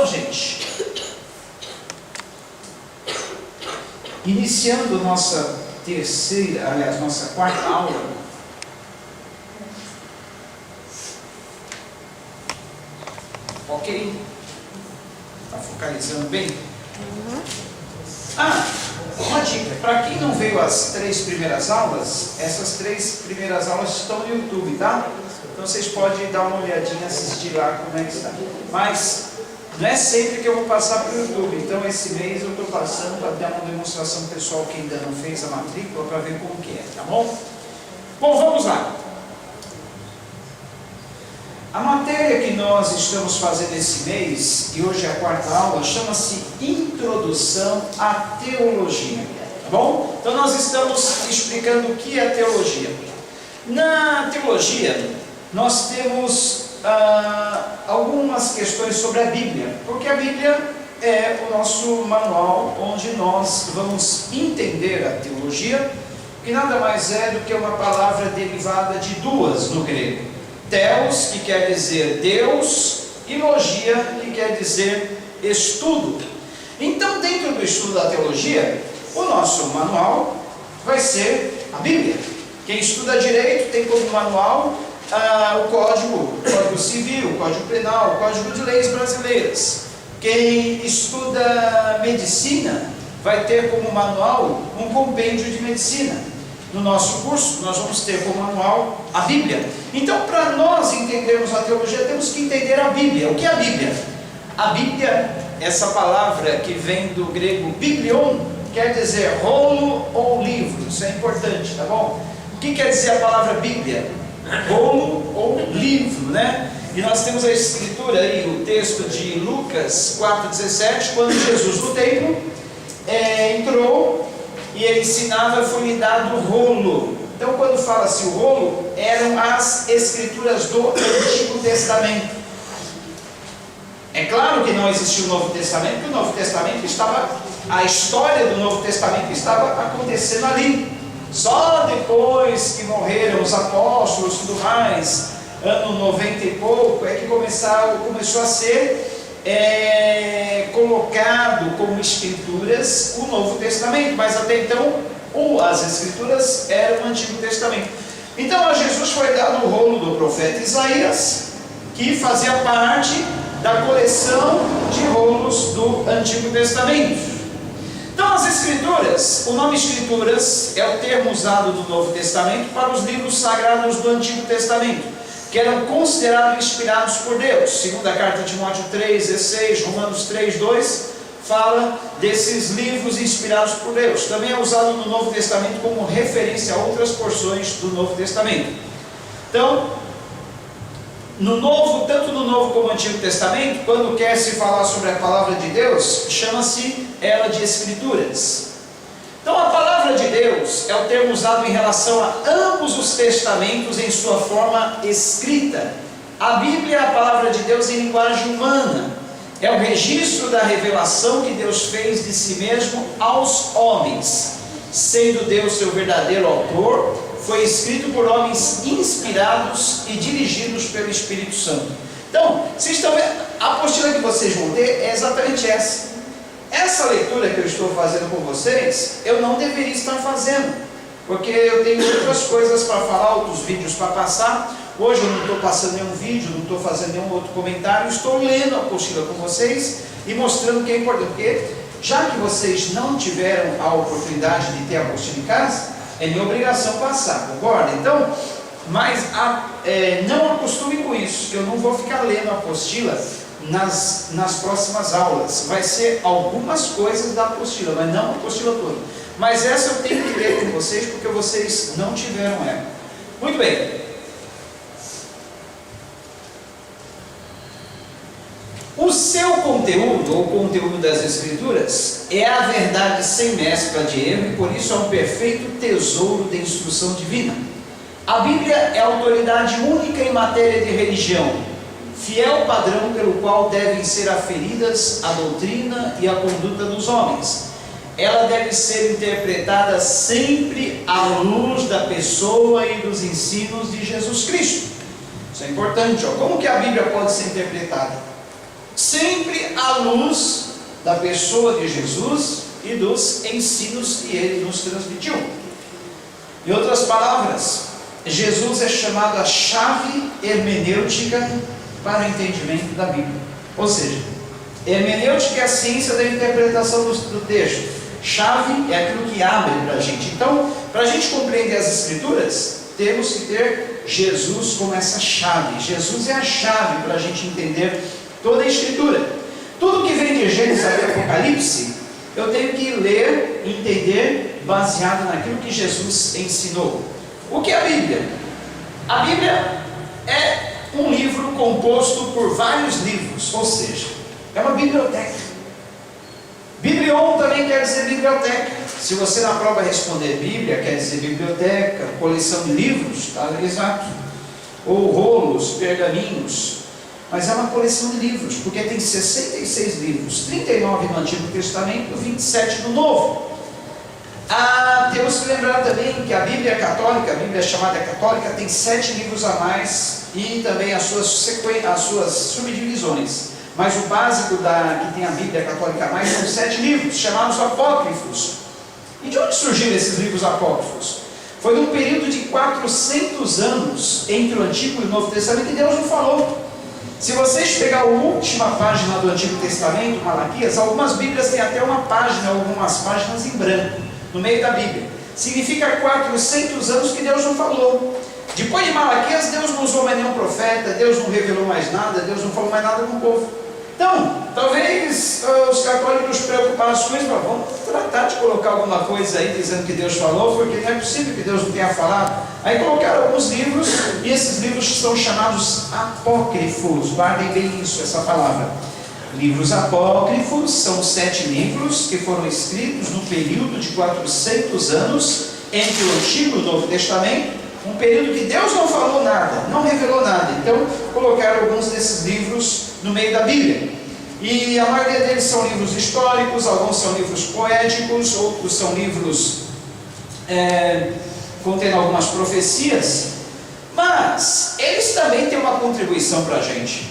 Então, gente, iniciando nossa nossa quarta aula, ok? Está focalizando bem? Uma dica, para quem não veio as 3 primeiras aulas, essas 3 primeiras aulas estão no YouTube, tá? Então vocês podem dar uma olhadinha, assistir lá como é que está. Mas não é sempre que eu vou passar para o YouTube, então esse mês eu estou passando para dar uma demonstração pessoal que ainda não fez a matrícula, para ver como que é, tá bom? Bom, vamos lá. A matéria que nós estamos fazendo esse mês, e hoje é a quarta aula, chama-se Introdução à Teologia, tá bom? Então nós estamos explicando o que é teologia. Na teologia, nós temos algumas questões sobre a Bíblia, porque a Bíblia é o nosso manual onde nós vamos entender a teologia, que nada mais é do que uma palavra derivada de duas no grego. Theos, que quer dizer Deus, e logia, que quer dizer estudo. Então, dentro do estudo da teologia, o nosso manual vai ser a Bíblia. Quem estuda direito tem como manual o Código Civil, o Código Penal, o Código de Leis Brasileiras. Quem estuda medicina vai ter como manual um compêndio de medicina. No nosso curso, nós vamos ter como manual a Bíblia. Então, para nós entendermos a teologia, temos que entender a Bíblia. O que é a Bíblia? A Bíblia, essa palavra que vem do grego biblion, quer dizer rolo ou livro. Isso é importante, tá bom? O que quer dizer a palavra Bíblia? Rolo ou livro, né? E nós temos a escritura aí, o texto de Lucas 4,17, quando Jesus no templo entrou e ele ensinava, foi-lhe dado o rolo. Então, quando fala-se o rolo, eram as escrituras do Antigo Testamento. É claro que não existia o Novo Testamento, porque o Novo Testamento a história do Novo Testamento estava acontecendo ali. Só depois que morreram os apóstolos e tudo mais, ano 90 e pouco, é que começou a ser colocado como escrituras o Novo Testamento, mas até então as escrituras eram o Antigo Testamento. Então a Jesus foi dado o rolo do profeta Isaías, que fazia parte da coleção de rolos do Antigo Testamento. Então as escrituras, o nome escrituras é o termo usado do Novo Testamento para os livros sagrados do Antigo Testamento, que eram considerados inspirados por Deus. Segundo a carta de Timóteo 3,16, Romanos 3,2, fala desses livros inspirados por Deus. Também é usado no Novo Testamento como referência a outras porções do Novo Testamento. Então, tanto no Novo como no Antigo Testamento, quando quer se falar sobre a palavra de Deus, chama-se ela de Escrituras. Então a palavra de Deus é o termo usado em relação a ambos os testamentos em sua forma escrita. A Bíblia é a palavra de Deus em linguagem humana. É o registro da revelação que Deus fez de si mesmo aos homens. Sendo Deus seu verdadeiro autor, foi escrito por homens inspirados e dirigidos pelo Espírito Santo. Então, vocês estão vendo, a apostila que vocês vão ter é exatamente essa. Essa leitura que eu estou fazendo com vocês, eu não deveria estar fazendo, porque eu tenho outras coisas para falar, outros vídeos para passar. Hoje eu não estou passando nenhum vídeo, não estou fazendo nenhum outro comentário, estou lendo a apostila com vocês e mostrando o que é importante, porque já que vocês não tiveram a oportunidade de ter a apostila em casa, é minha obrigação passar, concorda? Então, mas não acostumem com isso, eu não vou ficar lendo a apostila nas próximas aulas. Vai ser algumas coisas da apostila, mas não a apostila toda. Mas essa eu tenho que ler com vocês, porque vocês não tiveram ela. Muito bem. O seu conteúdo, ou conteúdo das Escrituras, é a verdade sem mescla de erro, e por isso é um perfeito tesouro de instrução divina. A Bíblia é a autoridade única em matéria de religião, fiel padrão pelo qual devem ser aferidas a doutrina e a conduta dos homens. Ela deve ser interpretada sempre à luz da pessoa e dos ensinos de Jesus Cristo. Isso é importante. Como que a Bíblia pode ser interpretada? sempre à luz da pessoa de Jesus e dos ensinos que ele nos transmitiu. Em outras palavras, Jesus é chamado a chave hermenêutica para o entendimento da Bíblia. Ou seja, hermenêutica é a ciência da interpretação do texto. Chave é aquilo que abre para a gente. Então, para a gente compreender as Escrituras, temos que ter Jesus como essa chave. Jesus é a chave para a gente entender toda a Escritura. Tudo que vem de Gênesis até Apocalipse, eu tenho que ler e entender baseado naquilo que Jesus ensinou. O que é a Bíblia? A Bíblia é um livro composto por vários livros, ou seja, é uma biblioteca. Biblion também quer dizer biblioteca. Se você na prova responder Bíblia, quer dizer biblioteca, coleção de livros, está exato. Ou rolos, pergaminhos. Mas é uma coleção de livros, porque tem 66 livros, 39 no Antigo Testamento, 27 no Novo. Temos que lembrar também que a Bíblia católica, a Bíblia chamada católica, tem 7 livros a mais e também as suas subdivisões. Mas o básico que tem a Bíblia católica a mais são 7 livros, chamados apócrifos. E de onde surgiram esses livros apócrifos? Foi num período de 400 anos entre o Antigo e o Novo Testamento, e Deus não falou. Se vocês pegar a última página do Antigo Testamento, Malaquias, algumas Bíblias têm até uma página, algumas páginas em branco, no meio da Bíblia. Significa 400 anos que Deus não falou. Depois de Malaquias, Deus não usou mais nenhum profeta, Deus não revelou mais nada, Deus não falou mais nada com o povo. Então, talvez os católicos preocupados com isso, vamos tratar de colocar alguma coisa aí dizendo que Deus falou, porque não é possível que Deus não tenha falado. Aí colocaram alguns livros, e esses livros são chamados apócrifos. Guardem bem isso, essa palavra. Livros apócrifos são 7 livros que foram escritos no período de 400 anos entre o Antigo e o Novo Testamento, um período que Deus não falou nada, não revelou nada. Então colocaram alguns desses livros no meio da Bíblia, e a maioria deles são livros históricos, alguns são livros poéticos, outros são livros contendo algumas profecias, mas eles também têm uma contribuição para a gente.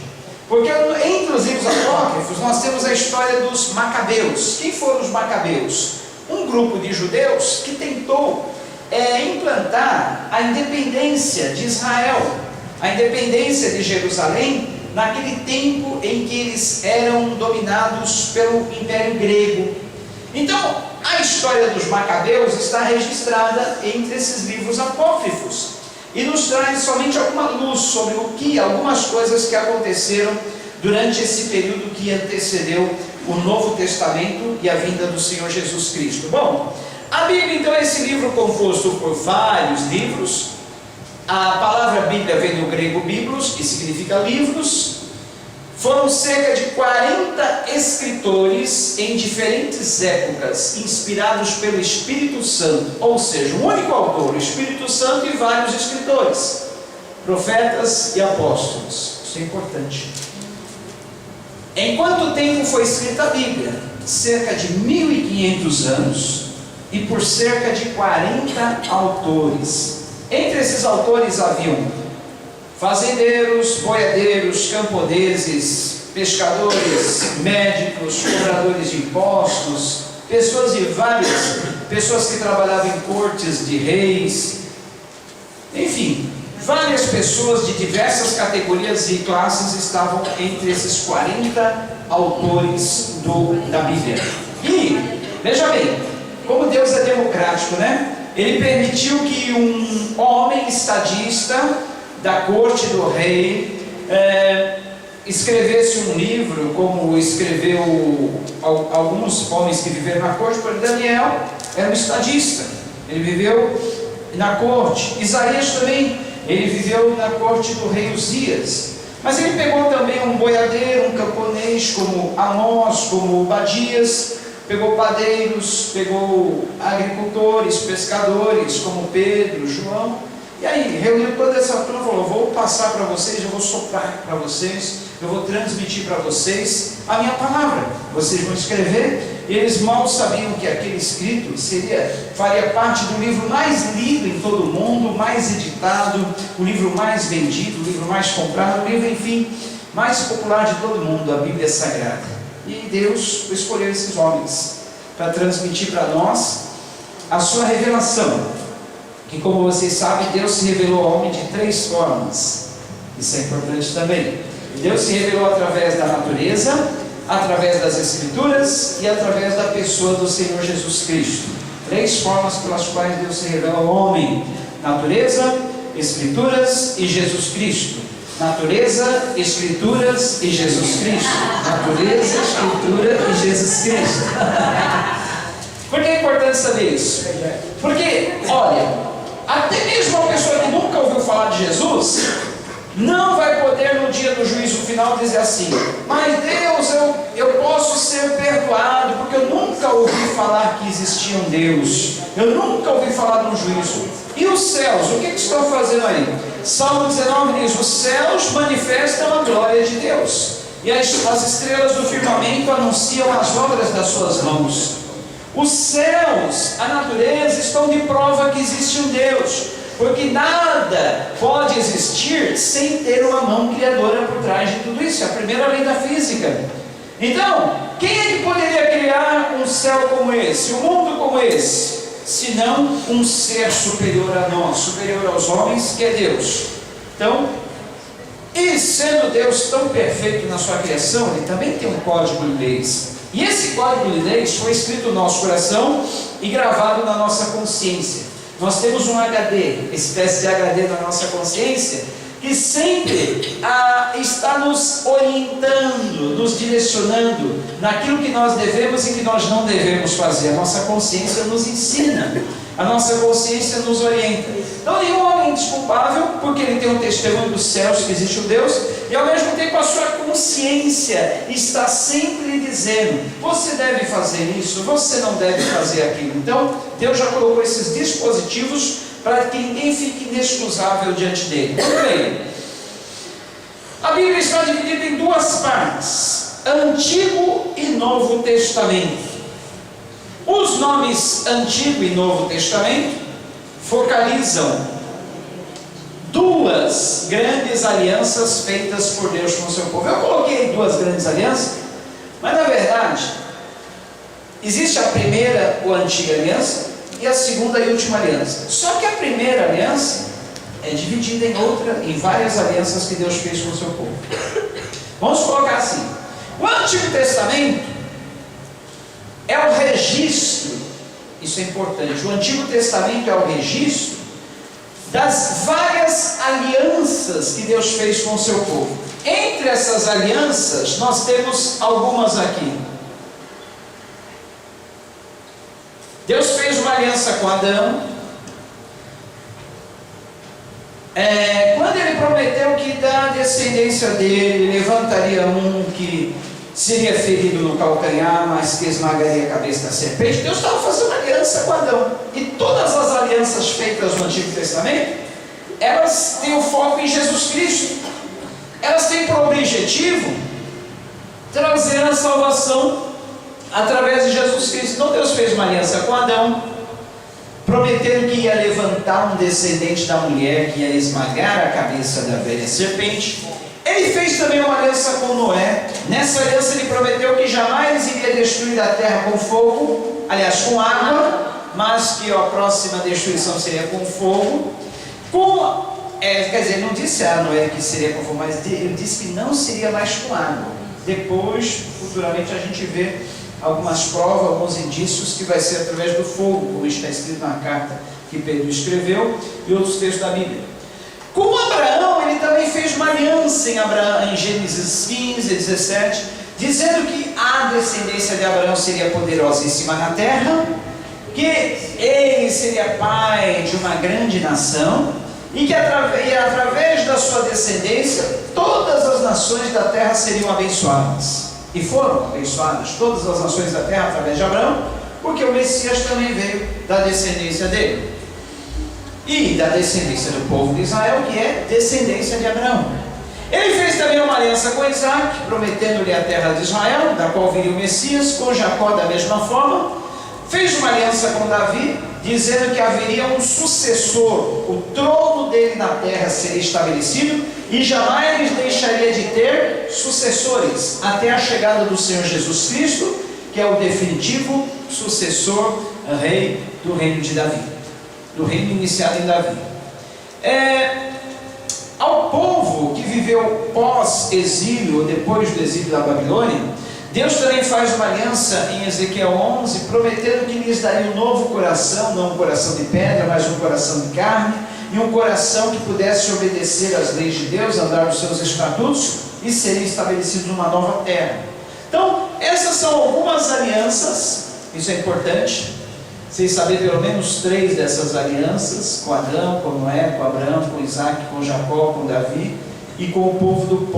Porque entre os livros apócrifos nós temos a história dos Macabeus. Quem foram os Macabeus? Um grupo de judeus que tentou implantar a independência de Israel, a independência de Jerusalém, naquele tempo em que eles eram dominados pelo Império Grego. Então, a história dos Macabeus está registrada entre esses livros apócrifos, e nos traz somente alguma luz sobre algumas coisas que aconteceram durante esse período que antecedeu o Novo Testamento e a vinda do Senhor Jesus Cristo. Bom, a Bíblia então é esse livro composto por vários livros. A palavra Bíblia vem do grego biblos, que significa livros. Foram cerca de 40 escritores em diferentes épocas, inspirados pelo Espírito Santo, ou seja, um único autor, o Espírito Santo, e vários escritores, profetas e apóstolos. Isso é importante. Em quanto tempo foi escrita a Bíblia? Cerca de 1500 anos, e por cerca de 40 autores. Entre esses autores haviam fazendeiros, boiadeiros, camponeses, pescadores, médicos, cobradores de impostos, pessoas que trabalhavam em cortes de reis, enfim, várias pessoas de diversas categorias e classes estavam entre esses 40 autores da Bíblia. E, veja bem, como Deus é democrático, né? Ele permitiu que um homem estadista da corte do rei escrevesse um livro, como escreveu alguns homens que viveram na corte. Por Daniel era um estadista, ele viveu na corte. Isaías também, ele viveu na corte do rei Uzias. Mas ele pegou também um boiadeiro, um camponês, como Amós, como Obadias. Pegou padeiros, pegou agricultores, pescadores, como Pedro, João. E aí, reuniu toda essa turma e falou: vou passar para vocês, eu vou soprar para vocês, eu vou transmitir para vocês a minha palavra. Vocês vão escrever. E eles mal sabiam que aquele escrito faria parte do livro mais lido em todo o mundo, mais editado, o livro mais vendido, o livro mais comprado, o livro, enfim, mais popular de todo mundo, a Bíblia Sagrada. E Deus escolheu esses homens para transmitir para nós a sua revelação. Que, como vocês sabem, Deus se revelou ao homem de 3 formas. Isso é importante também. Deus se revelou através da natureza, através das Escrituras e através da pessoa do Senhor Jesus Cristo. 3 formas pelas quais Deus se revela ao homem: natureza, Escrituras e Jesus Cristo. Natureza, Escrituras e Jesus Cristo. Natureza, Escritura e Jesus Cristo. Por que é importante saber isso? Porque, olha, até mesmo uma pessoa que nunca ouviu falar de Jesus não vai poder no dia do juízo final dizer assim: mas Deus, eu posso ser perdoado porque eu nunca ouvi falar que existia um Deus, eu nunca ouvi falar de um juízo. E os céus, o que estão fazendo aí? Salmo 19 diz: os céus manifestam a glória de Deus, e as estrelas do firmamento anunciam as obras das suas mãos. Os céus, a natureza, estão de prova que existe um Deus, porque nada pode existir sem ter uma mão criadora por trás de tudo isso. É a primeira lei da física. Então, quem é que poderia criar um céu como esse, um mundo como esse, senão um ser superior a nós, superior aos homens, que é Deus? Então, e sendo Deus tão perfeito na sua criação, Ele também tem um código de leis. E esse código de leis foi escrito no nosso coração e gravado na nossa consciência. Nós temos um HD, espécie de HD na nossa consciência, que sempre está nos orientando, nos direcionando naquilo que nós devemos e que nós não devemos fazer. A nossa consciência nos ensina, a nossa consciência nos orienta. Então, nenhum homem é indesculpável, porque ele tem um testemunho dos céus que existe um Deus, e ao mesmo tempo a sua consciência está sempre lhe dizendo: você deve fazer isso, você não deve fazer aquilo. Então, Deus já colocou esses dispositivos para que ninguém fique inexcusável diante dele. Muito bem. A Bíblia está dividida em 2 partes: Antigo e Novo Testamento. Os nomes Antigo e Novo Testamento focalizam 2 grandes alianças feitas por Deus com o seu povo. Eu coloquei 2 grandes alianças, mas na verdade existe a primeira, a antiga aliança, e a segunda e última aliança. Só que a primeira aliança é dividida em várias alianças que Deus fez com o seu povo. Vamos colocar assim: o Antigo Testamento é o registro, isso é importante, o Antigo Testamento é o registro das várias alianças que Deus fez com o seu povo. Entre essas alianças, nós temos algumas aqui. Deus fez uma aliança com Adão, quando ele prometeu que da descendência dele levantaria um que seria ferido no calcanhar, mas que esmagaria a cabeça da serpente. Deus estava fazendo uma aliança com Adão. E todas as alianças feitas no Antigo Testamento, elas têm o foco em Jesus Cristo. Elas têm por objetivo trazer a salvação através de Jesus Cristo. Então Deus fez uma aliança com Adão, prometendo que ia levantar um descendente da mulher que ia esmagar a cabeça da velha serpente. Ele fez também uma aliança com Noé. Nessa aliança ele prometeu que jamais iria destruir a terra com fogo, aliás, com água, mas que a próxima destruição seria com fogo. Quer dizer, não disse a Noé que seria com fogo, mas ele disse que não seria mais com água. Depois, futuramente, a gente vê algumas provas, alguns indícios que vai ser através do fogo, como está escrito na carta que Pedro escreveu e outros textos da Bíblia. Com Abraão, ele também fez uma aliança em Gênesis 15, 17, dizendo que a descendência de Abraão seria poderosíssima na terra, que ele seria pai de uma grande nação, e que através da sua descendência, todas as nações da terra seriam abençoadas. E foram abençoadas todas as nações da terra através de Abraão, porque o Messias também veio da descendência dele. E da descendência do povo de Israel, que é descendência de Abraão. Ele fez também uma aliança com Isaac, prometendo-lhe a terra de Israel, da qual viria o Messias. Com Jacó da mesma forma. Fez uma aliança com Davi, dizendo que haveria um sucessor, o trono dele na terra seria estabelecido, e jamais deixaria de ter sucessores, até a chegada do Senhor Jesus Cristo, que é o definitivo sucessor, rei do reino de Davi, do reino iniciado em Davi. Ao povo que viveu pós-exílio, ou depois do exílio da Babilônia, Deus também faz uma aliança em Ezequiel 11, prometendo que lhes daria um novo coração, não um coração de pedra, mas um coração de carne, e um coração que pudesse obedecer às leis de Deus, andar nos seus estatutos e serem estabelecidos numa nova terra. Então, essas são algumas alianças, isso é importante, vocês saberem pelo menos 3 dessas alianças, com Adão, com Noé, com Abraão, com Isaac, com Jacó, com Davi, e com o povo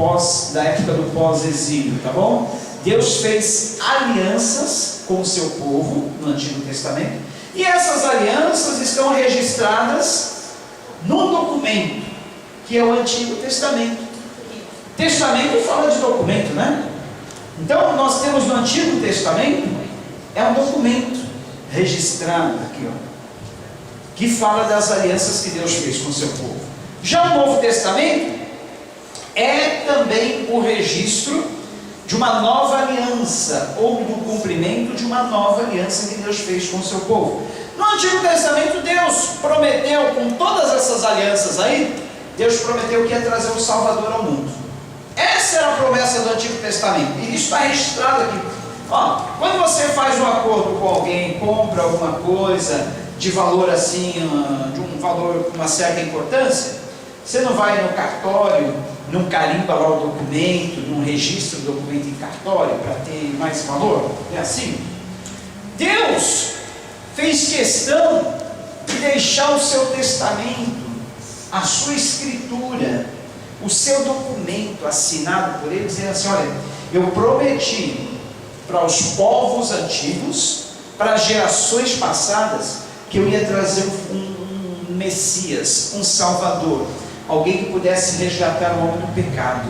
da época do pós-exílio, tá bom? Deus fez alianças com o seu povo no Antigo Testamento, e essas alianças estão registradas num documento, que é o Antigo Testamento. Testamento fala de documento, né? Então, nós temos no Antigo Testamento, é um documento registrado aqui, ó, que fala das alianças que Deus fez com o seu povo. Já o Novo Testamento é também o registro de uma nova aliança, ou do cumprimento de uma nova aliança que Deus fez com o seu povo. No Antigo Testamento, Deus prometeu, com todas essas alianças aí, Deus prometeu que ia trazer um Salvador ao mundo. Essa era a promessa do Antigo Testamento, e isso está registrado aqui. Ó, quando você faz um acordo com alguém, compra alguma coisa de valor assim, de um valor com uma certa importância, você não vai no cartório, não carimba lá o documento, não registra o documento em cartório para ter mais valor? É assim? Deus fez questão de deixar o seu testamento, a sua escritura, o seu documento assinado por ele, dizendo assim: olha, eu prometi para os povos antigos, para as gerações passadas, que eu ia trazer um Messias, um Salvador, alguém que pudesse resgatar o homem do pecado.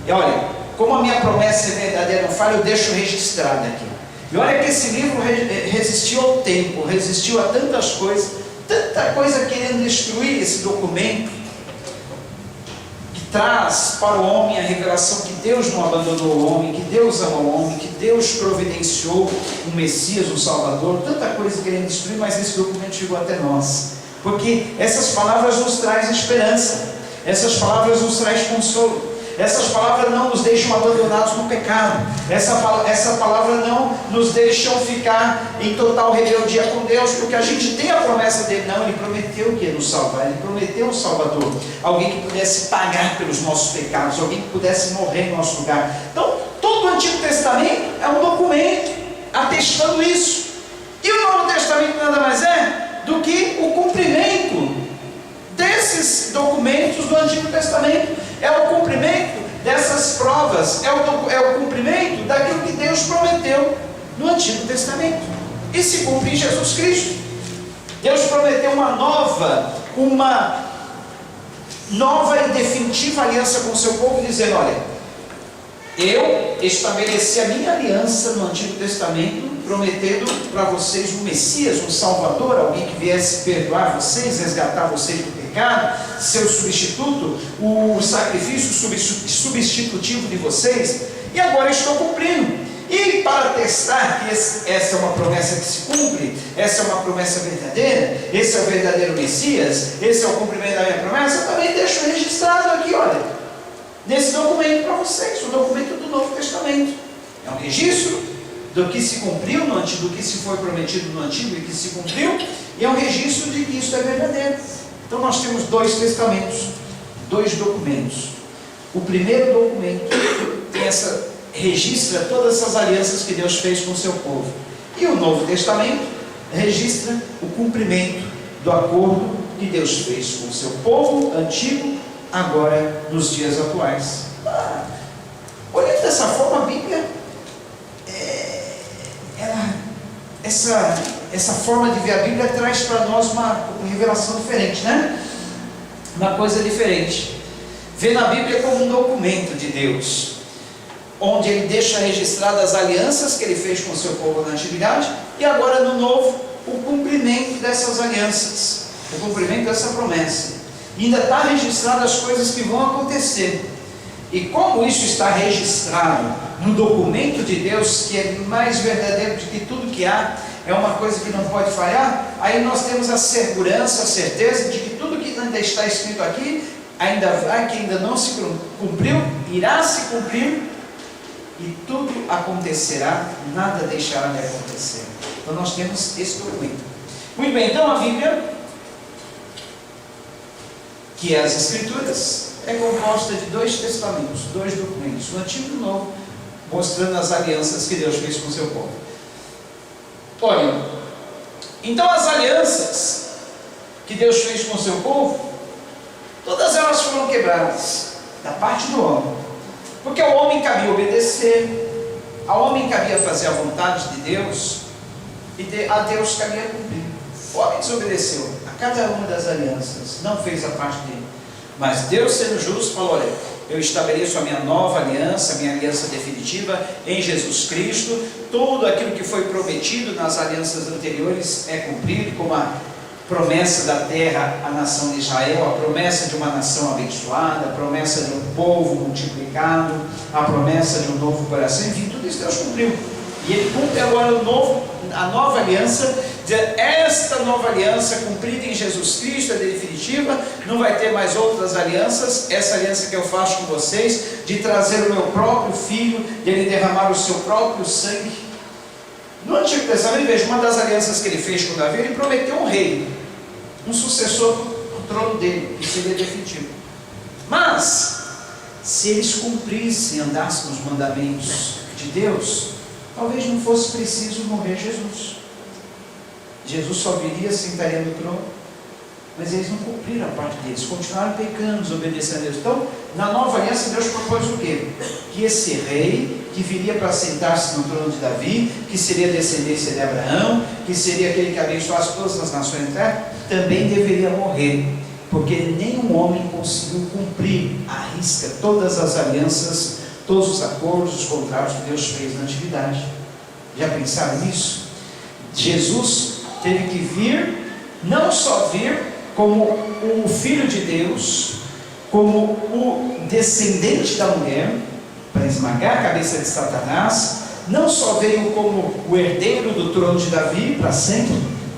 E olha, como a minha promessa é verdadeira, não falha, eu deixo registrado aqui. E olha que esse livro resistiu ao tempo, resistiu a tantas coisas, tanta coisa querendo destruir esse documento, que traz para o homem a revelação que Deus não abandonou o homem, que Deus ama o homem, que Deus providenciou um Messias, um Salvador, tanta coisa querendo destruir, mas esse documento chegou até nós, porque essas palavras nos trazem esperança, essas palavras nos trazem consolo, essas palavras não nos deixam abandonados no pecado, essa palavra não nos deixam ficar em total rebeldia com Deus, porque a gente tem a promessa dele. Não, ele prometeu que ia nos salvar, ele prometeu um Salvador, alguém que pudesse pagar pelos nossos pecados, alguém que pudesse morrer em nosso lugar. Então, todo o Antigo Testamento é um documento atestando isso, e o Novo Testamento nada mais é do que o cumprimento desses documentos do Antigo Testamento, é o cumprimento dessas provas, é o cumprimento daquilo que Deus prometeu no Antigo Testamento, e se cumpre em Jesus Cristo. Deus prometeu uma nova e definitiva aliança com o seu povo, dizendo: olha, eu estabeleci a minha aliança no Antigo Testamento, prometendo para vocês um Messias, um Salvador, alguém que viesse perdoar vocês, resgatar vocês do pecado, seu substituto, o sacrifício substitutivo de vocês, e agora estou cumprindo. E para testar que essa é uma promessa que se cumpre, essa é uma promessa verdadeira, esse é o verdadeiro Messias, esse é o cumprimento da minha promessa, eu também deixo registrado aqui, olha, nesse documento para vocês, o documento do Novo Testamento. É um registro do que se cumpriu no Antigo, do que se foi prometido no Antigo e que se cumpriu, e é um registro de que isso é verdadeiro. Então nós temos 2 testamentos, 2 documentos. O primeiro documento registra todas essas alianças que Deus fez com o seu povo, e o Novo Testamento registra o cumprimento do acordo que Deus fez com o seu povo antigo, agora nos dias atuais. Olhando dessa forma, a Bíblia, essa forma de ver a Bíblia traz para nós uma revelação diferente, né? Uma coisa diferente. Vê na Bíblia como um documento de Deus, onde Ele deixa registradas as alianças que Ele fez com o seu povo na antiguidade, e agora no Novo, o cumprimento dessas alianças, o cumprimento dessa promessa. E ainda está registrado as coisas que vão acontecer. E como isso está registrado no documento de Deus, que é mais verdadeiro do que tudo que há, é uma coisa que não pode falhar, aí nós temos a segurança, a certeza de que tudo que ainda está escrito aqui, que ainda não se cumpriu, irá se cumprir, e tudo acontecerá, nada deixará de acontecer. Então nós temos esse documento. Muito bem, então a Bíblia, que é as Escrituras, é composta de 2 testamentos, 2 documentos, o Antigo e o Novo, mostrando as alianças que Deus fez com o seu povo. Olha, então as alianças que Deus fez com o seu povo, todas elas foram quebradas, da parte do homem, porque ao homem cabia obedecer, ao homem cabia fazer a vontade de Deus, e a Deus cabia cumprir. O homem desobedeceu a cada uma das alianças, não fez a parte dele. Mas Deus, sendo justo, falou: olha, eu estabeleço a minha nova aliança, a minha aliança definitiva em Jesus Cristo. Tudo aquilo que foi prometido nas alianças anteriores é cumprido, como a promessa da terra à nação de Israel, a promessa de uma nação abençoada, a promessa de um povo multiplicado, a promessa de um novo coração, enfim, tudo isso Deus cumpriu. E Ele cumpre agora a nova aliança, esta nova aliança cumprida em Jesus Cristo é definitiva, não vai ter mais outras alianças. Essa aliança que eu faço com vocês, de trazer o meu próprio Filho, de Ele derramar o seu próprio sangue. No Antigo Testamento, veja, uma das alianças que Ele fez com Davi, Ele prometeu um rei, um sucessor do trono dele, que seria definitivo. Mas, se eles cumprissem, andassem nos mandamentos de Deus, talvez não fosse preciso morrer Jesus. Jesus só viria, sentaria no trono, mas eles não cumpriram a parte deles, continuaram pecando, desobedecendo a Deus. Então, na nova aliança, Deus propôs o quê? Que esse rei, que viria para sentar-se no trono de Davi, que seria descendência de Abraão, que seria aquele que abençoasse todas as nações da terra, também deveria morrer, porque nenhum homem conseguiu cumprir à risca todas as alianças, todos os acordos, os contratos que Deus fez na antiguidade. Já pensaram nisso? Jesus teve que vir, não só vir como o Filho de Deus, como o descendente da mulher, para esmagar a cabeça de Satanás, não só veio como o herdeiro do trono de Davi para sempre,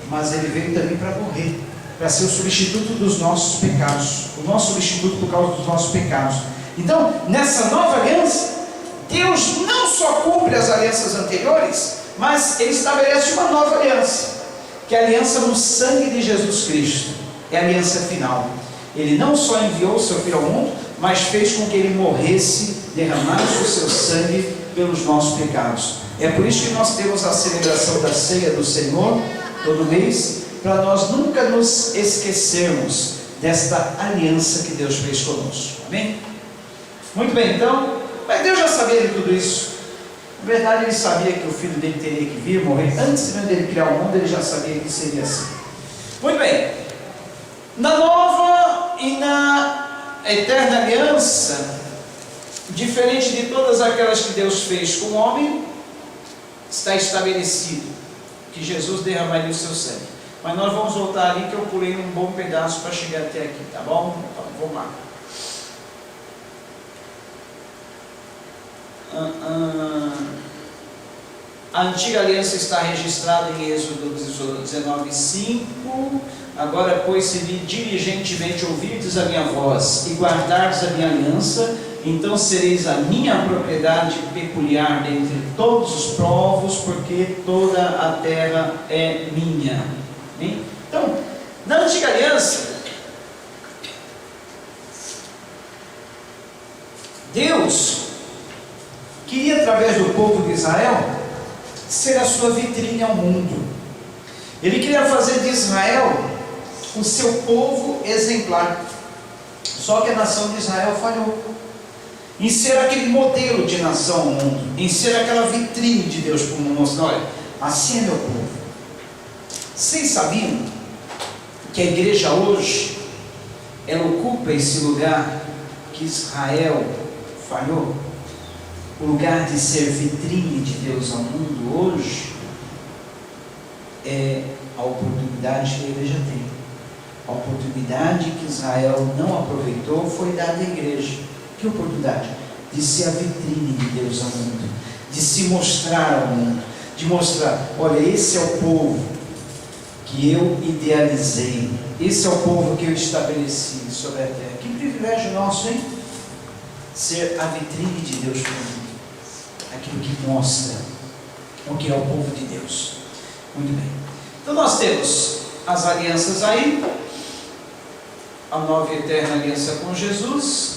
mas ele veio também para morrer, para ser o substituto dos nossos pecados, o nosso substituto por causa dos nossos pecados. Então, nessa nova aliança, Deus não só cumpre as alianças anteriores, mas Ele estabelece uma nova aliança, que é a aliança no sangue de Jesus Cristo, é a aliança final. Ele não só enviou o seu Filho ao mundo, mas fez com que Ele morresse, derramasse o seu sangue pelos nossos pecados. É por isso que nós temos a celebração da ceia do Senhor todo mês, para nós nunca nos esquecermos desta aliança que Deus fez conosco. Amém? Muito bem, então, mas Deus já sabia de tudo isso. Na verdade, Ele sabia que o Filho dele teria que vir, morrer. Antes mesmo dele criar o mundo, Ele já sabia que seria assim. Muito bem. Na nova e na eterna aliança, diferente de todas aquelas que Deus fez com o homem, está estabelecido que Jesus derramaria o seu sangue. Mas nós vamos voltar ali, que eu pulei um bom pedaço para chegar até aqui, tá bom? Então, vamos lá. A antiga aliança está registrada em Êxodo 19:5. Agora, pois, se diligentemente ouvirdes a minha voz e guardardes a minha aliança, então sereis a minha propriedade peculiar dentre todos os povos, porque toda a terra é minha. Bem? Então, na antiga aliança, Deus queria, através do povo de Israel, ser a sua vitrine ao mundo. Ele queria fazer de Israel o seu povo exemplar. Só que a nação de Israel falhou em ser aquele modelo de nação ao mundo, em ser aquela vitrine de Deus para o mundo, mostrando: olha, assim é meu povo. Vocês sabiam que a igreja hoje, ela ocupa esse lugar que Israel falhou? O lugar de ser vitrine de Deus ao mundo hoje é a oportunidade que a igreja tem A oportunidade que Israel não aproveitou foi dada à igreja. Que oportunidade? De ser a vitrine de Deus ao mundo, de se mostrar ao mundo, de mostrar, olha, esse é o povo que eu idealizei, esse é o povo que eu estabeleci sobre a terra. Que privilégio nosso, hein? Ser a vitrine de Deus para o mundo, aquilo que mostra o que é o povo de Deus. Muito bem, então nós temos as alianças aí, a nova e eterna aliança com Jesus.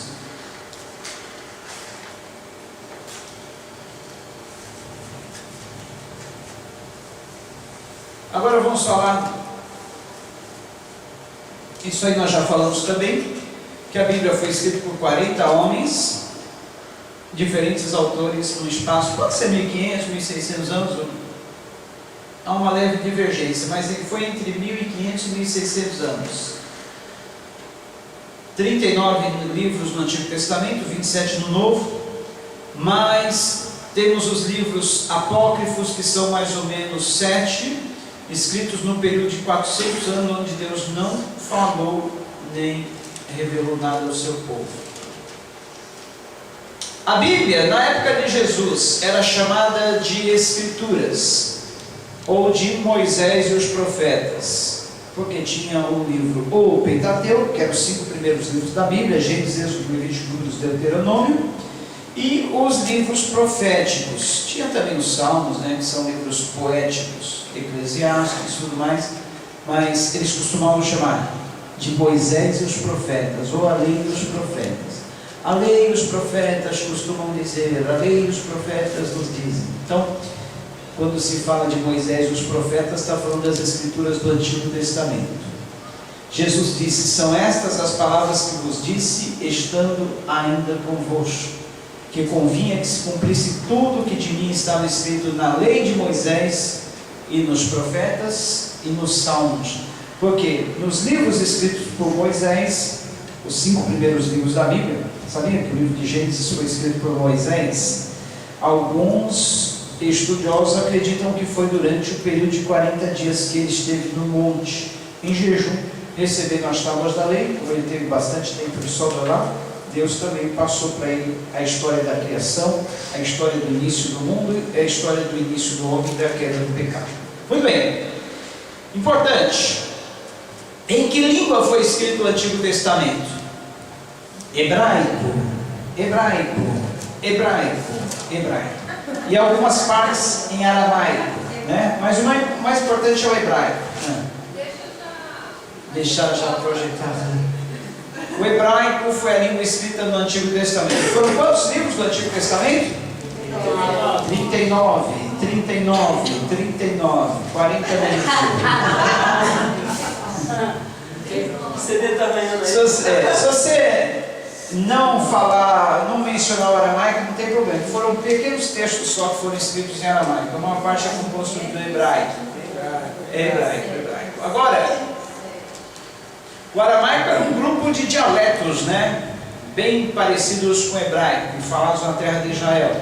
Agora vamos falar, isso aí nós já falamos também, que a Bíblia foi escrita por 40 homens, diferentes autores no espaço, pode ser 1500, 1600 anos, há uma leve divergência, mas ele foi entre 1500 e 1600 anos. 39 livros no Antigo Testamento, 27 no Novo, mas temos os livros apócrifos, que são mais ou menos 7, escritos no período de 400 anos, onde Deus não falou nem revelou nada ao seu povo. A Bíblia, na época de Jesus, era chamada de Escrituras, ou de Moisés e os profetas, porque tinha o livro, ou o Pentateuco, que eram os 5 primeiros livros da Bíblia, Gênesis, Êxodo, Levítico, Números, Deuteronômio, e os livros proféticos. Tinha também os Salmos, que são livros poéticos, Eclesiásticos e tudo mais, mas eles costumavam chamar de Moisés e os profetas, ou a lei dos profetas. A lei e os profetas costumam dizer, a lei e os profetas nos dizem. Então, quando se fala de Moisés e os profetas, está falando das escrituras do Antigo Testamento. Jesus disse, são estas as palavras que vos disse, estando ainda convosco, que convinha que se cumprisse tudo o que de mim estava escrito na lei de Moisés e nos profetas e nos salmos. Porque nos livros escritos por Moisés, os 5 primeiros livros da Bíblia, sabia que o livro de Gênesis foi escrito por Moisés? Alguns estudiosos acreditam que foi durante o período de 40 dias que ele esteve no monte, em jejum, recebendo as tábuas da lei. Como ele teve bastante tempo de sobra lá, Deus também passou para ele a história da criação, a história do início do mundo e a história do início do homem e da queda do pecado. Muito bem, importante, em que língua foi escrito o Antigo Testamento? Hebraico, hebraico, hebraico, hebraico, e algumas partes em aramaico, mas o mais importante é o hebraico. Deixar já projetado. O hebraico foi a língua escrita no Antigo Testamento. Foram quantos livros do Antigo Testamento? 39, 40 livros. Se você não falar, não mencionar o aramaico, não tem problema. Foram pequenos textos só que foram escritos em aramaico. A maior parte é composto do hebraico. Hebraico. Agora, o aramaico era um grupo de dialetos, bem parecidos com o hebraico, falados na terra de Israel.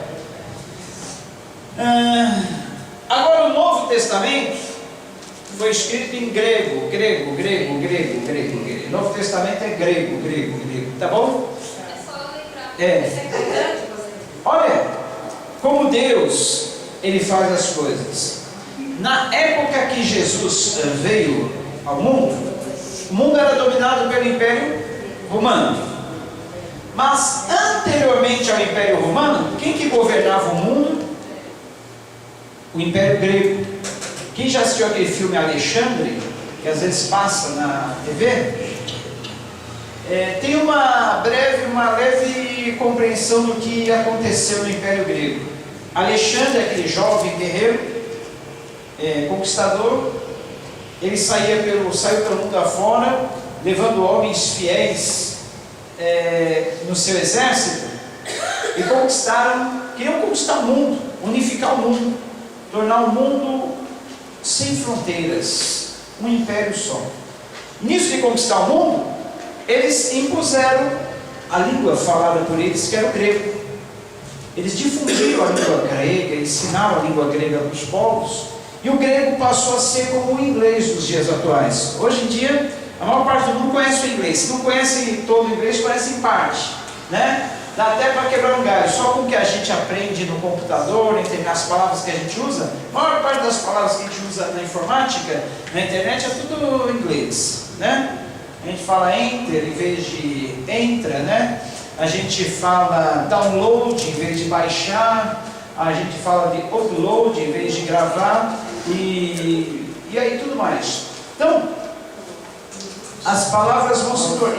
Agora o Novo Testamento foi escrito em grego. O Novo Testamento é grego, tá bom? É só lembrar. Olha, como Deus, Ele faz as coisas. Na época que Jesus veio ao mundo, o mundo era dominado pelo Império Romano. Mas anteriormente ao Império Romano, quem que governava o mundo? O Império Grego. Quem já assistiu aquele filme Alexandre, que às vezes passa na TV, tem uma leve compreensão do que aconteceu no Império Grego. Alexandre, aquele jovem guerreiro, conquistador, ele saiu pelo mundo afora, levando homens fiéis no seu exército, e queriam conquistar o mundo, unificar o mundo, tornar o mundo sem fronteiras, um império só. Nisso de conquistar o mundo, eles impuseram a língua falada por eles, que era o grego. Eles difundiram a língua grega, ensinaram a língua grega para os povos, e o grego passou a ser como o inglês dos dias atuais. Hoje em dia, A maior parte do mundo conhece o inglês. Se não conhece todo o inglês, conhece em parte, né? Dá até para quebrar um galho. Só com o que a gente aprende no computador, entender as palavras que a gente usa, a maior parte das palavras que a gente usa na informática, na internet, é tudo em inglês, né? A gente fala enter em vez de entra, né? A gente fala download em vez de baixar, a gente fala de upload em vez de gravar, e aí tudo mais. Então, as palavras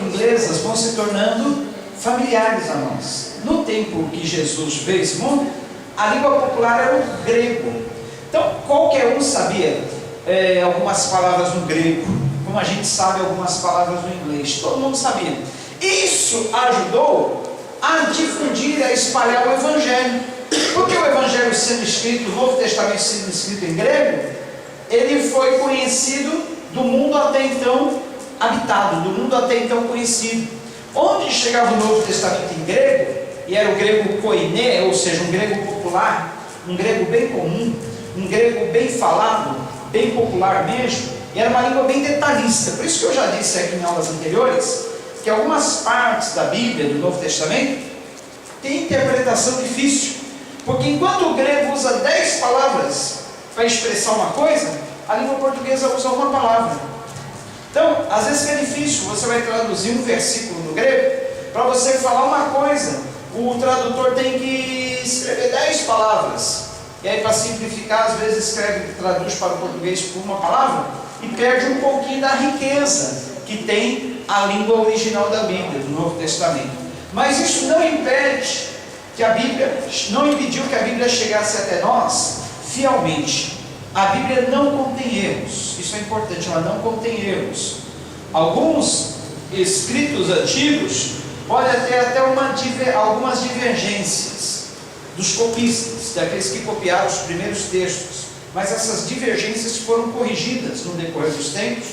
inglesas vão se tornando familiares a nós. No tempo que Jesus veio esse mundo, a língua popular era o grego. Então, qualquer um sabia algumas palavras no grego, como a gente sabe algumas palavras no inglês. Todo mundo sabia. Isso ajudou a difundir, a espalhar o Evangelho. Porque o Evangelho sendo escrito, o Novo Testamento sendo escrito em grego, ele foi conhecido do mundo até então habitado, do mundo até então conhecido. Onde chegava o Novo Testamento em grego, e era o grego koiné, ou seja, um grego popular, um grego bem comum, um grego bem falado, bem popular mesmo, e era uma língua bem detalhista. Por isso que eu já disse aqui em aulas anteriores, que algumas partes da Bíblia, do Novo Testamento, têm interpretação difícil, porque enquanto o grego usa 10 palavras para expressar uma coisa, a língua portuguesa usa uma palavra. Então, às vezes é difícil, você vai traduzir um versículo no grego, para você falar uma coisa, o tradutor tem que escrever 10 palavras, e aí para simplificar, às vezes traduz para o português por uma palavra, e perde um pouquinho da riqueza que tem a língua original da Bíblia, do Novo Testamento. Mas isso não impede que a Bíblia, não impediu que a Bíblia chegasse até nós fielmente. A Bíblia não contém erros, isso é importante, ela não contém erros. Alguns escritos antigos podem ter até algumas divergências dos copistas, daqueles que copiaram os primeiros textos, mas essas divergências foram corrigidas no decorrer dos tempos.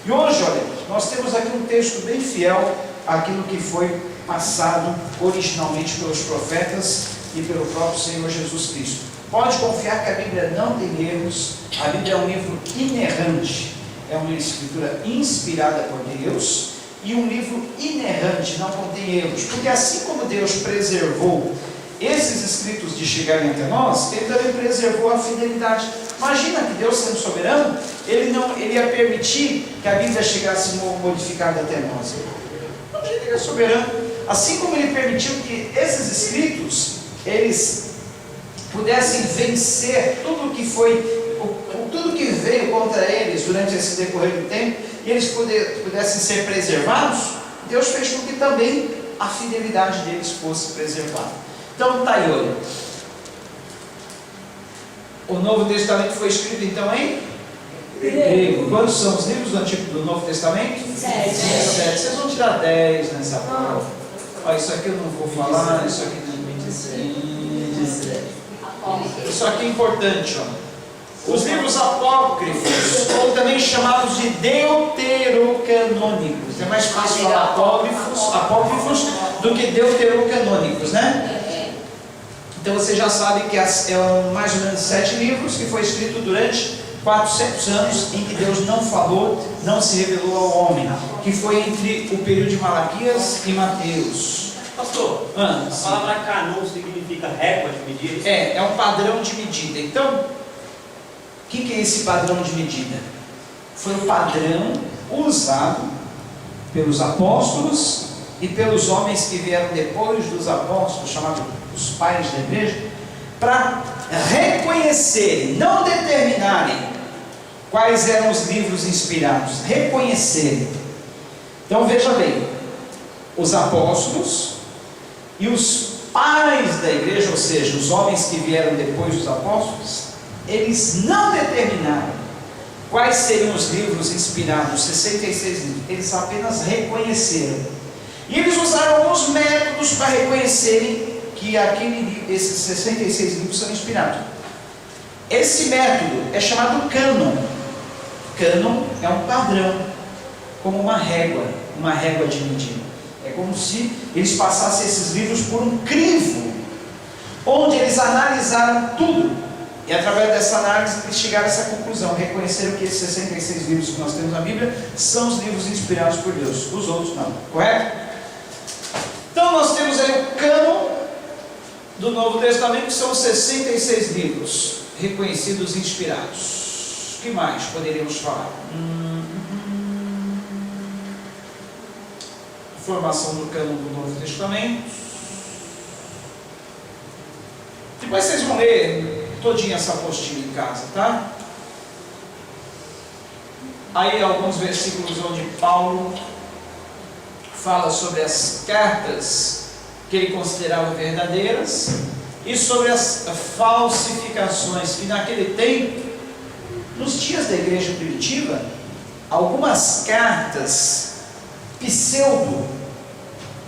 E hoje, olha, nós temos aqui um texto bem fiel àquilo que foi passado originalmente pelos profetas e pelo próprio Senhor Jesus Cristo. Pode confiar que a Bíblia não tem erros, a Bíblia é um livro inerrante, é uma escritura inspirada por Deus e um livro inerrante, não contém erros, porque assim como Deus preservou esses escritos de chegarem até nós, Ele também preservou a fidelidade. Imagina que Deus, sendo soberano, Ele ia permitir que a Bíblia chegasse modificada até nós. Não, Ele é soberano. Assim como Ele permitiu que esses escritos, eles pudessem vencer tudo que veio contra eles durante esse decorrer do tempo, e eles pudessem ser preservados, Deus fez com que também a fidelidade deles fosse preservada. Então está aí, olha, o Novo Testamento foi escrito então em grego. Quantos são os livros do Novo Testamento? 7. Vocês vão tirar 10 nessa prova. Isso aqui eu não vou falar, isso aqui não me diz. Isso aqui é importante, ó. Os livros apócrifos, ou também chamados de deuterocanônicos. É mais fácil falar apócrifos do que deuterocanônicos, né? Então você já sabe que é mais ou menos 7 livros que foi escrito durante 400 anos em que Deus não falou, não se revelou ao homem, que foi entre o período de Malaquias e Mateus. Pastor, a palavra canon significa régua de medida? É um padrão de medida. Então, o que é esse padrão de medida? Foi o padrão usado pelos apóstolos e pelos homens que vieram depois dos apóstolos, chamados os pais da igreja, para reconhecerem, não determinarem quais eram os livros inspirados, reconhecerem. Então veja bem, os apóstolos e os pais da igreja, ou seja, os homens que vieram depois dos apóstolos, eles não determinaram quais seriam os livros inspirados, 66 livros, eles apenas reconheceram. E eles usaram alguns métodos para reconhecerem que esses 66 livros são inspirados. Esse método é chamado cânon. Cânon é um padrão, como uma régua de medida. É como se eles passassem esses livros por um crivo, onde eles analisaram tudo E através dessa análise eles chegaram a essa conclusão, reconheceram que esses 66 livros que nós temos na Bíblia são os livros inspirados por Deus, os outros não, correto? Então nós temos aí o cânon do Novo Testamento, que são 66 livros reconhecidos e inspirados. O que mais poderíamos falar? Formação do cânon do Novo Testamento. Depois vocês vão ler todinha essa apostila em casa, tá? Aí alguns versículos onde Paulo fala sobre as cartas que ele considerava verdadeiras e sobre as falsificações que naquele tempo, nos dias da igreja primitiva, algumas cartas pseudo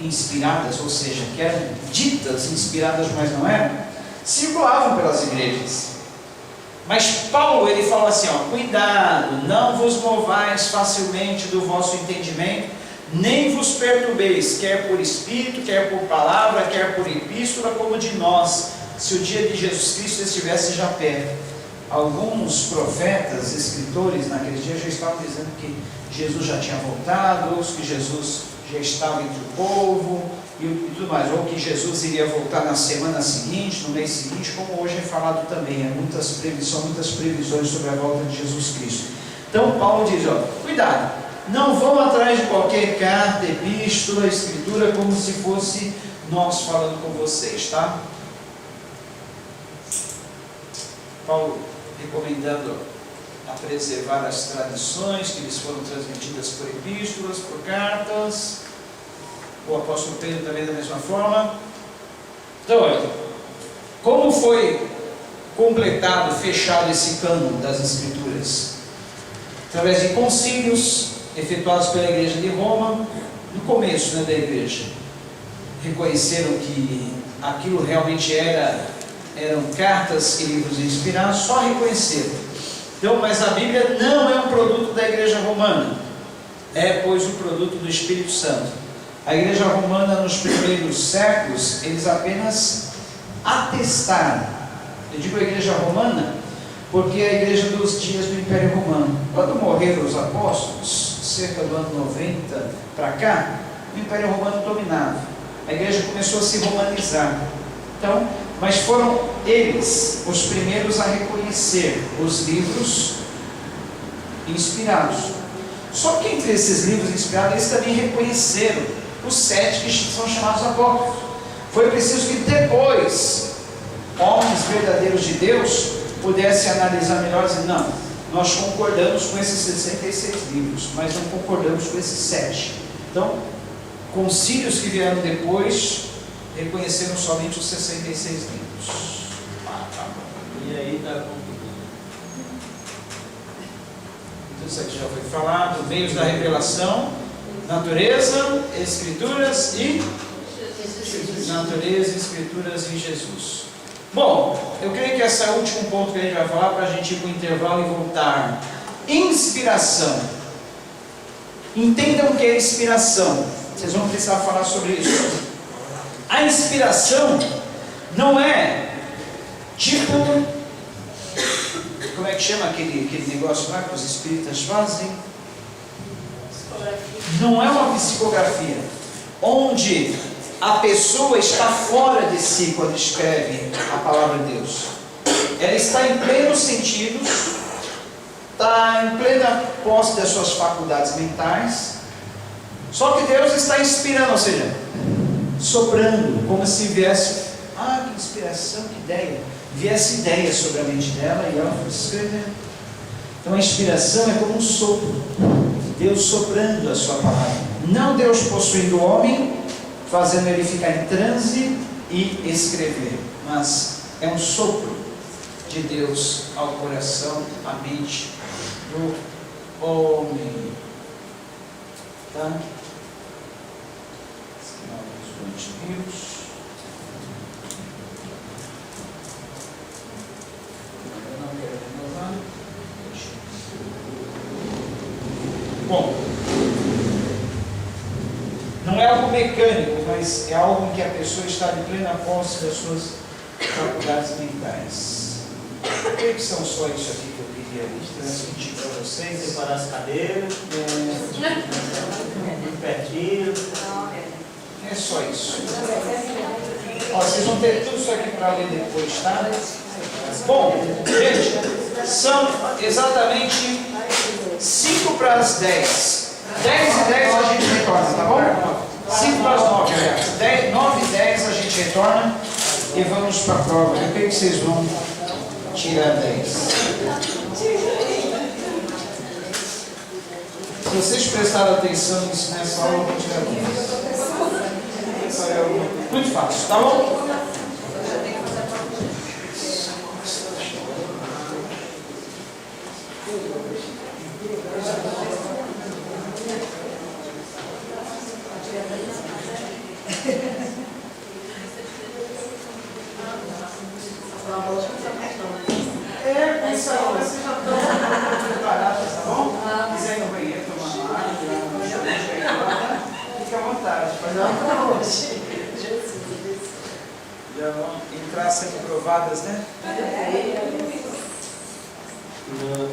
inspiradas, ou seja, que eram ditas inspiradas, mas não eram, circulavam pelas igrejas. Mas Paulo, ele fala assim, ó, cuidado, não vos movais facilmente do vosso entendimento, nem vos perturbeis, quer por espírito, quer por palavra, quer por epístola, como de nós, se o dia de Jesus Cristo estivesse já perto. Alguns profetas, escritores naqueles dias já estavam dizendo que Jesus já tinha voltado, outros que Jesus já estava entre o povo e tudo mais, ou que Jesus iria voltar na semana seguinte, no mês seguinte, como hoje é falado também, muitas previsões sobre a volta de Jesus Cristo. Então Paulo diz, ó, cuidado, não vão atrás de qualquer carta, epístola, escritura, como se fosse nós falando com vocês, tá? Paulo recomendando a preservar as tradições que lhes foram transmitidas por epístolas, por cartas. O apóstolo Pedro também da mesma forma. Então, olha, como foi completado, fechado esse cânon das Escrituras? Através de concílios efetuados pela igreja de Roma, no começo, da igreja. Reconheceram que aquilo realmente eram cartas e livros inspirados, só reconheceram. Então, mas a Bíblia não é um produto da igreja romana, é, pois, um produto do Espírito Santo. A igreja romana, nos primeiros séculos, eles apenas atestaram. Eu digo a igreja romana porque é a igreja dos dias do Império Romano. Quando morreram os apóstolos, cerca do ano 90 para cá, o Império Romano dominava. A igreja começou a se romanizar. Então, mas foram eles os primeiros a reconhecer os livros inspirados. Só que entre esses livros inspirados, eles também reconheceram os 7 que são chamados apócrifos. Foi preciso que depois homens verdadeiros de Deus pudessem analisar melhor e dizer, não, nós concordamos com esses 66 livros, mas não concordamos com esses 7. Então, concílios que vieram depois reconheceram somente os 66 livros. E aí está tudo isso aqui já foi falado. Meios da revelação, natureza, escrituras e natureza, escrituras e Jesus. Bom, eu creio que esse é o último ponto que a gente vai falar para a gente ir para o intervalo e voltar. Inspiração. Entendam o que é inspiração. Vocês vão precisar falar sobre isso. A inspiração não é tipo, como é que chama aquele negócio lá que os espíritas fazem? Não é uma psicografia, onde a pessoa está fora de si quando escreve a palavra de Deus. Ela está em pleno sentido, está em plena posse das suas faculdades mentais, só que Deus está inspirando, ou seja, soprando, como se viesse, que inspiração, que ideia, viesse ideia sobre a mente dela e ela fosse escrevendo. Então a inspiração é como um sopro, Deus soprando a sua palavra, não Deus possuindo o homem, fazendo ele ficar em transe e escrever, mas é um sopro de Deus ao coração, à mente do homem. Tá? Bom, não é algo mecânico, mas é algo em que a pessoa está de plena posse das suas faculdades mentais. creio que são só isso aqui que eu queria transmitir para vocês. Separar as cadeiras. Muito pertinho. É só isso. Ó, vocês vão ter tudo isso aqui para ler depois, tá? Bom, gente, são exatamente 5 para as 10. 10 e 10 a gente retorna, tá bom? 5 para as 9, aliás. 9 e 10 a gente retorna e vamos para a prova. Eu creio que vocês vão tirar 10. Se vocês prestaram atenção nisso nessa aula, eu vou tirar 10. Essa é muito fácil, tá bom? Essa aula vocês já estão preparadas, tá bom? Quiser ir no banheiro tomar uma água, fica à vontade. Já vão entrar sendo provadas, né? Não.